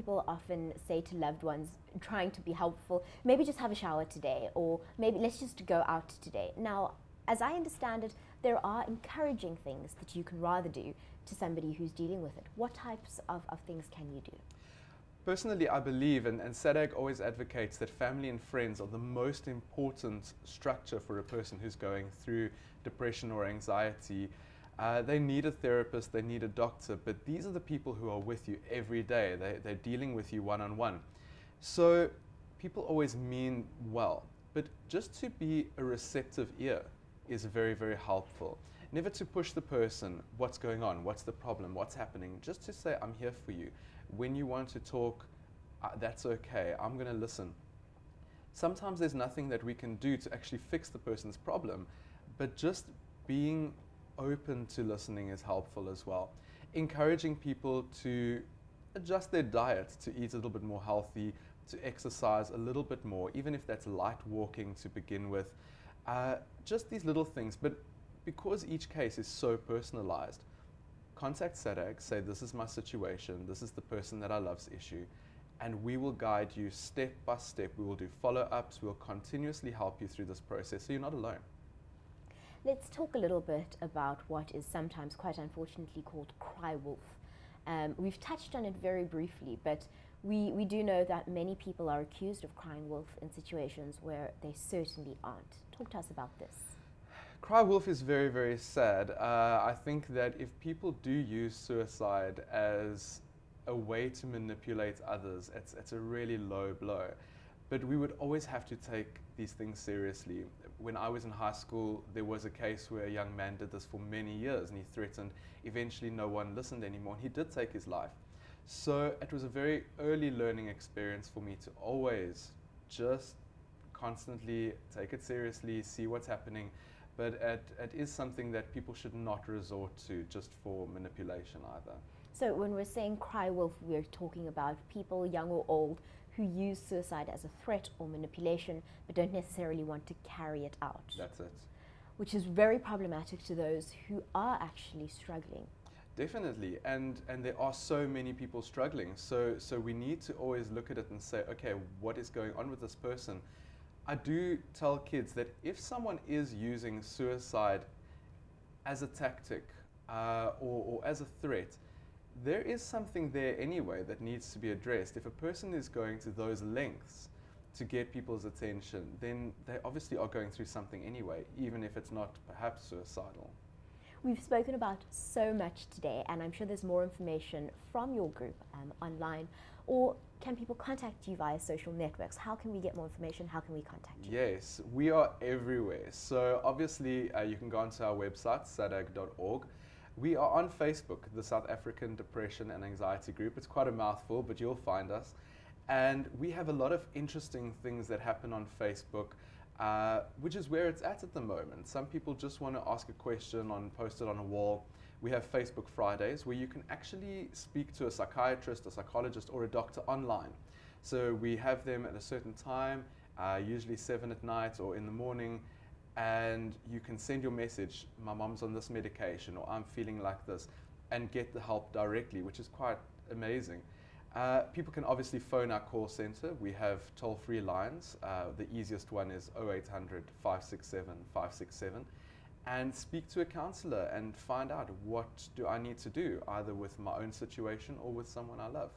people often say to loved ones, trying to be helpful, maybe just have a shower today, or maybe let's just go out today. Now, as I understand it, there are encouraging things that you can rather do to somebody who's dealing with it. What types of things can you do? Personally, I believe, and SADAG always advocates, that family and friends are the most important structure for a person who's going through depression or anxiety. They need a therapist, they need a doctor, but these are the people who are with you every day. They're dealing with you one-on-one. So people always mean well, but just to be a receptive ear is very, very helpful. Never to push the person, what's going on, what's the problem, what's happening, just to say, I'm here for you. When you want to talk, that's okay, I'm going to listen. Sometimes there's nothing that we can do to actually fix the person's problem, but just being open to listening is helpful as well. Encouraging people to adjust their diet, to eat a little bit more healthy, to exercise a little bit more, even if that's light walking to begin with. Just these little things, but because each case is so personalized, contact SADAG, say this is my situation, this is the person that I love's issue, and we will guide you step by step. We will do follow-ups, we will continuously help you through this process so you're not alone. Let's talk a little bit about what is sometimes quite unfortunately called cry wolf. We've touched on it very briefly, but we do know that many people are accused of crying wolf in situations where they certainly aren't. Talk to us about this. Cry wolf is very, very sad. I think that if people do use suicide as a way to manipulate others, it's a really low blow. But we would always have to take these things seriously. When I was in high school, there was a case where a young man did this for many years and he threatened. Eventually no one listened anymore and he did take his life. So it was a very early learning experience for me to always just constantly take it seriously, see what's happening. But it is something that people should not resort to just for manipulation either. So when we're saying cry wolf, we're talking about people, young or old, who use suicide as a threat or manipulation, but don't necessarily want to carry it out. That's it. Which is very problematic to those who are actually struggling. Definitely, and there are so many people struggling. So we need to always look at it and say, okay, what is going on with this person? I do tell kids that if someone is using suicide as a tactic or as a threat, there is something there anyway that needs to be addressed. If a person is going to those lengths to get people's attention, then they obviously are going through something anyway, even if it's not perhaps suicidal. We've spoken about so much today, and I'm sure there's more information from your group online. Or can people contact you via social networks? How can we get more information? How can we contact you? Yes, we are everywhere. So obviously you can go onto our website, sadag.org. We are on Facebook, the South African Depression and Anxiety Group. It's quite a mouthful, but you'll find us. And we have a lot of interesting things that happen on Facebook, which is where it's at the moment. Some people just want to ask a question, post it on a wall. We have Facebook Fridays where you can actually speak to a psychiatrist, a psychologist, or a doctor online. So we have them at a certain time, usually 7 at night or in the morning, and you can send your message, my mom's on this medication, or I'm feeling like this, and get the help directly, which is quite amazing. People can obviously phone our call center. We have toll-free lines. The easiest one is 0800 567 567. And speak to a counselor and find out what do I need to do, either with my own situation or with someone I love.